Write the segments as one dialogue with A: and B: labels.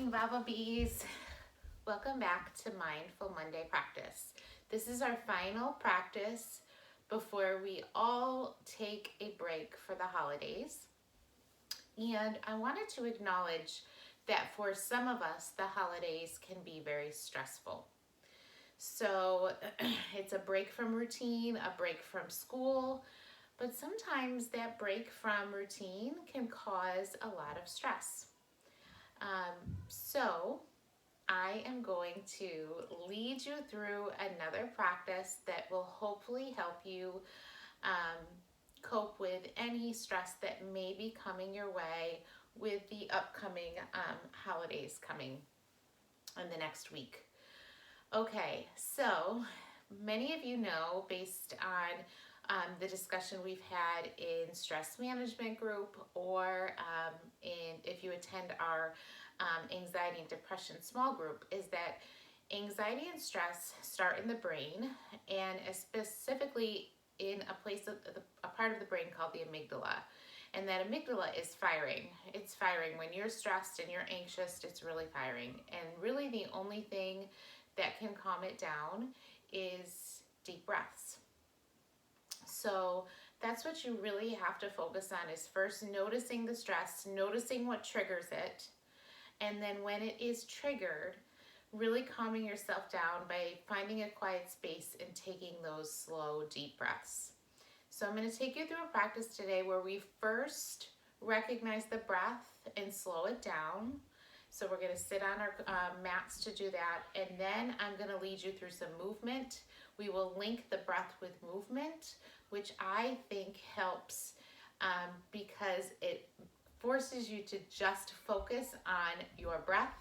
A: morning, Baba Bees. Welcome back to Mindful Monday practice. This is our final practice before we all take a break for the holidays. And I wanted to acknowledge that for some of us, the holidays can be very stressful. So it's a break from routine, a break from school, but sometimes that break from routine can cause a lot of stress. So I am going to lead you through another practice that will hopefully help you um, cope with any stress that may be coming your way with the upcoming holidays coming in the next week. Okay, so many of you know, based on the discussion we've had in stress management group or if you attend our anxiety and depression small group, is that anxiety and stress start in the brain and specifically in a part of the brain called the amygdala. And that amygdala is firing. It's firing when you're stressed and you're anxious, it's really firing. And really the only thing that can calm it down is deep breaths. So that's what you really have to focus on, is first noticing the stress, noticing what triggers it, and then when it is triggered, really calming yourself down by finding a quiet space and taking those slow, deep breaths. So I'm going to take you through a practice today where we first recognize the breath and slow it down. So we're going to sit on our mats to do that, and then I'm going to lead you through some movement. We will link the breath with movement, which I think helps because it forces you to just focus on your breath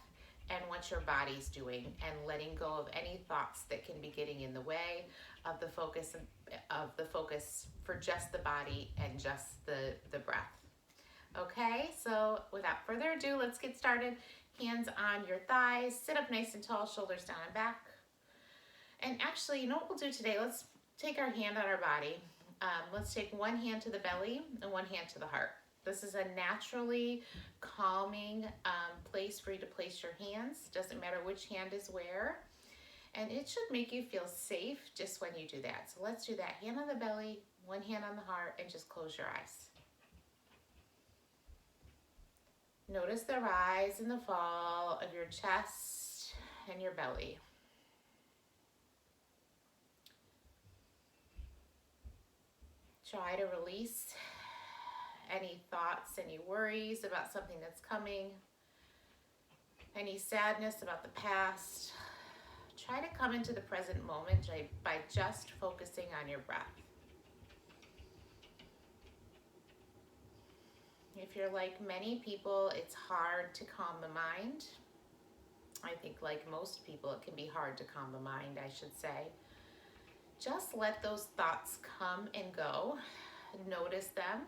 A: and what your body's doing, and letting go of any thoughts that can be getting in the way of the focus for just the body and just the breath. Okay, so without further ado, let's get started. Hands on your thighs, sit up nice and tall, shoulders down and back. And actually, you know what we'll do today? Let's take our hand on our body. Let's take one hand to the belly and one hand to the heart. This is a naturally calming place for you to place your hands. Doesn't matter which hand is where. And it should make you feel safe just when you do that. So let's do that. Hand on the belly, one hand on the heart, and just close your eyes. Notice the rise and the fall of your chest and your belly. Try to release any thoughts, any worries about something that's coming, any sadness about the past. Try to come into the present moment by just focusing on your breath. If you're like many people, it's hard to calm the mind. I think like most people, it can be hard to calm the mind, I should say. Just let those thoughts come and go. Notice them.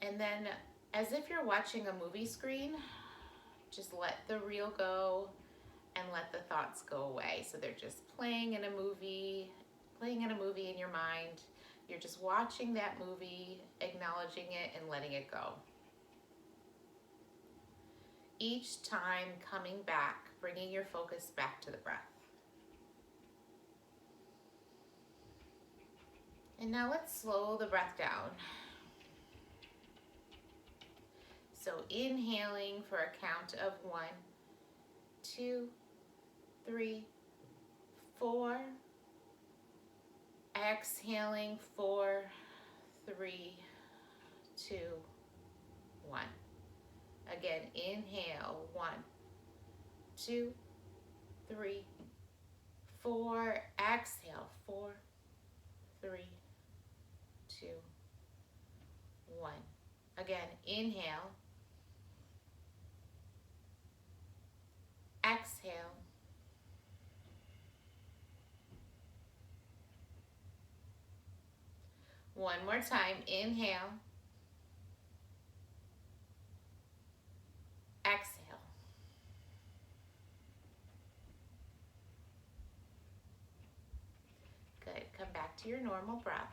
A: And then, as if you're watching a movie screen, just let the reel go and let the thoughts go away. So they're just playing in a movie in your mind. You're just watching that movie, acknowledging it and letting it go. Each time coming back, bringing your focus back to the breath. And now let's slow the breath down. So inhaling for a count of 1, 2, 3, 4. Exhaling 4, 3, 2, 1. Again, inhale 1, 2, 3, 4. Exhale 4, 3, 2, 1. Again, inhale. Exhale. One more time. Inhale. Exhale. Good. Come back to your normal breath.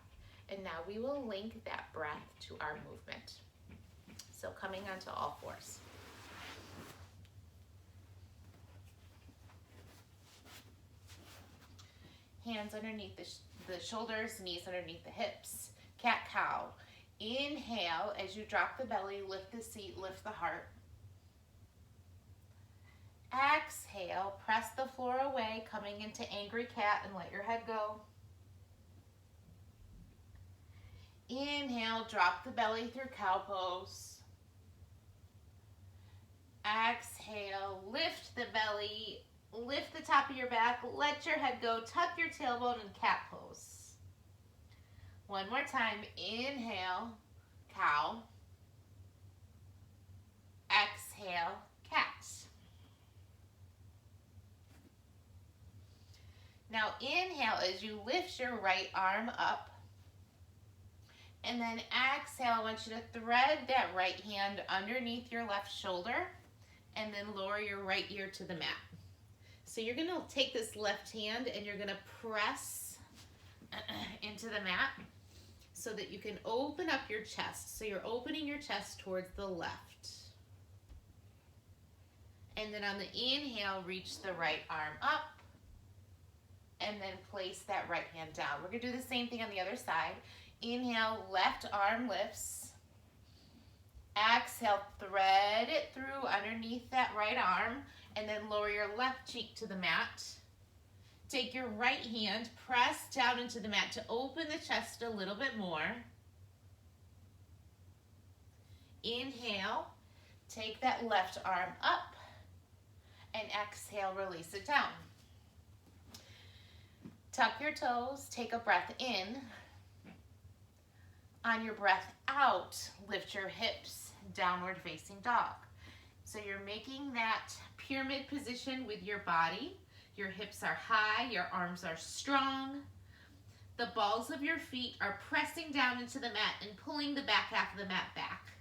A: And now we will link that breath to our movement. So coming onto all fours. Hands underneath the shoulders, knees underneath the hips. Cat-cow. Inhale, as you drop the belly, lift the seat, lift the heart. Exhale, press the floor away, coming into angry cat and let your head go. Inhale, drop the belly through cow pose. Exhale, lift the belly, lift the top of your back, let your head go, tuck your tailbone and cat pose. One more time, inhale, cow. Exhale, cat. Now inhale as you lift your right arm up. And then exhale, I want you to thread that right hand underneath your left shoulder and then lower your right ear to the mat. So you're gonna take this left hand and you're gonna press into the mat so that you can open up your chest. So you're opening your chest towards the left. And then on the inhale, reach the right arm up and then place that right hand down. We're gonna do the same thing on the other side. Inhale, left arm lifts. Exhale, thread it through underneath that right arm and then lower your left cheek to the mat. Take your right hand, press down into the mat to open the chest a little bit more. Inhale, take that left arm up and exhale, release it down. Tuck your toes, take a breath in. On your breath out, lift your hips, downward facing dog. So you're making that pyramid position with your body. Your hips are high, your arms are strong. The balls of your feet are pressing down into the mat and pulling the back half of the mat back.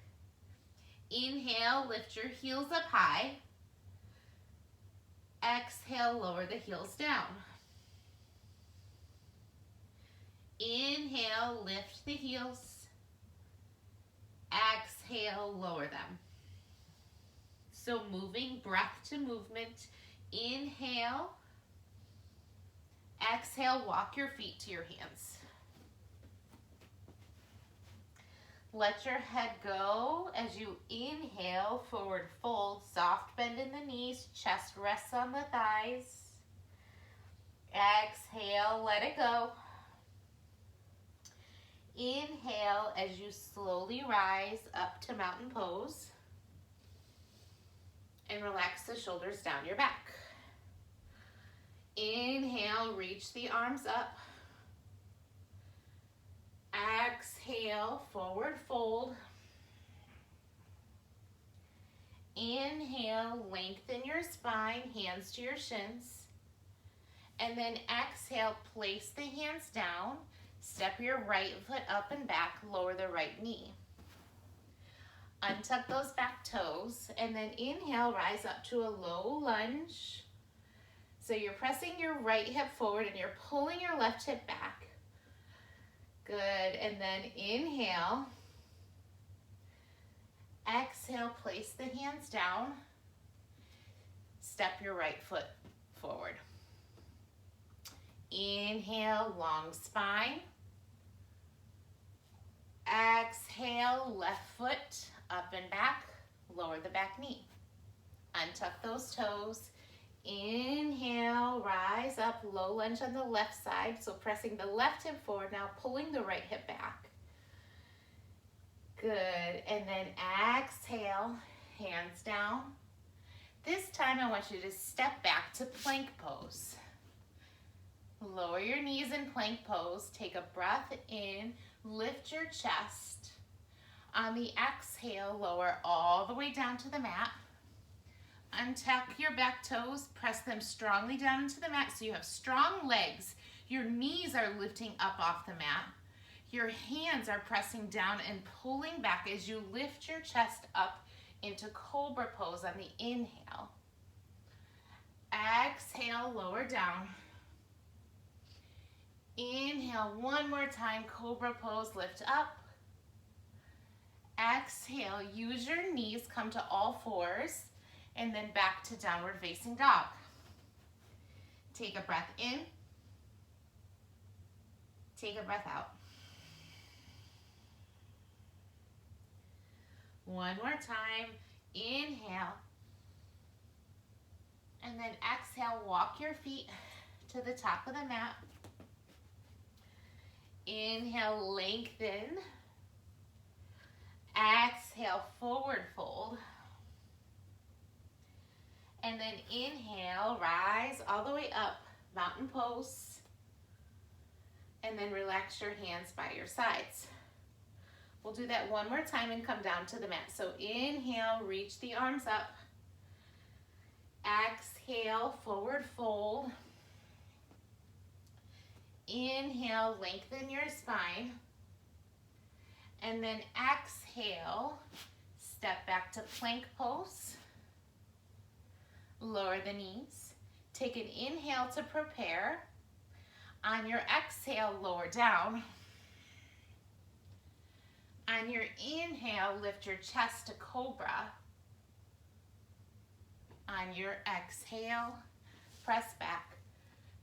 A: Inhale, lift your heels up high. Exhale, lower the heels down. Inhale, lift the heels. Exhale, lower them. So moving breath to movement. Inhale. Exhale, walk your feet to your hands. Let your head go as you inhale, forward fold, soft bend in the knees, chest rests on the thighs. Exhale, let it go. Inhale as you slowly rise up to mountain pose and relax the shoulders down your back. Inhale, reach the arms up. Exhale, forward fold. Inhale, lengthen your spine, hands to your shins. And then exhale, place the hands down. Step your right foot up and back, lower the right knee. Untuck those back toes, and then inhale, rise up to a low lunge. So you're pressing your right hip forward and you're pulling your left hip back. Good, and then inhale. Exhale, place the hands down. Step your right foot forward. Inhale, long spine. Exhale, left foot up and back, lower the back knee. Untuck those toes. Inhale, rise up, low lunge on the left side. So pressing the left hip forward, now pulling the right hip back. Good, and then exhale, hands down. This time I want you to step back to plank pose. Lower your knees in plank pose. Take a breath in. Lift your chest. On the exhale, lower all the way down to the mat. Untuck your back toes. Press them strongly down into the mat so you have strong legs. Your knees are lifting up off the mat. Your hands are pressing down and pulling back as you lift your chest up into cobra pose on the inhale. Exhale, lower down. Inhale, one more time, cobra pose, lift up. Exhale, use your knees, come to all fours, and then back to downward facing dog. Take a breath in. Take a breath out. One more time. Inhale. And then exhale, walk your feet to the top of the mat. Inhale, lengthen. Exhale, forward fold. And then inhale, rise all the way up, mountain pose. And then relax your hands by your sides. We'll do that one more time and come down to the mat. So inhale, reach the arms up. Exhale, forward fold. Inhale, lengthen your spine. And then exhale, step back to plank pose. Lower the knees. Take an inhale to prepare. On your exhale, lower down. On your inhale, lift your chest to cobra. On your exhale, press back,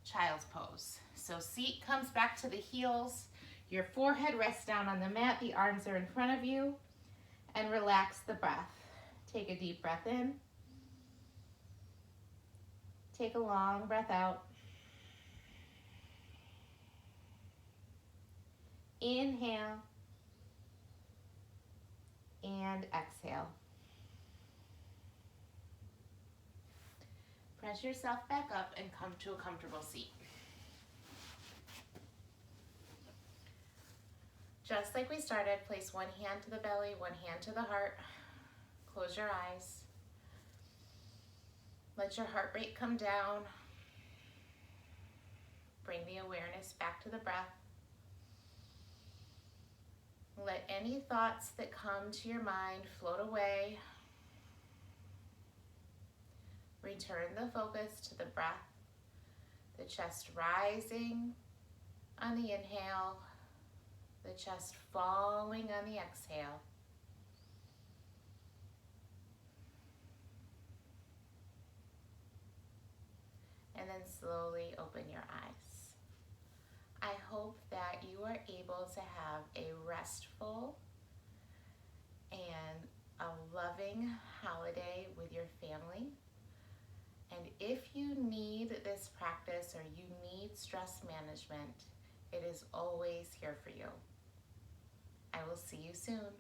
A: child's pose. So seat comes back to the heels. Your forehead rests down on the mat. The arms are in front of you. And relax the breath. Take a deep breath in. Take a long breath out. Inhale. And exhale. Press yourself back up and come to a comfortable seat. Just like we started, place one hand to the belly, one hand to the heart. Close your eyes. Let your heart rate come down. Bring the awareness back to the breath. Let any thoughts that come to your mind float away. Return the focus to the breath, the chest rising on the inhale, the chest falling on the exhale. And then slowly open your eyes. I hope that you are able to have a restful and a loving holiday with your family. And if you need this practice or you need stress management, it is always here for you. I will see you soon.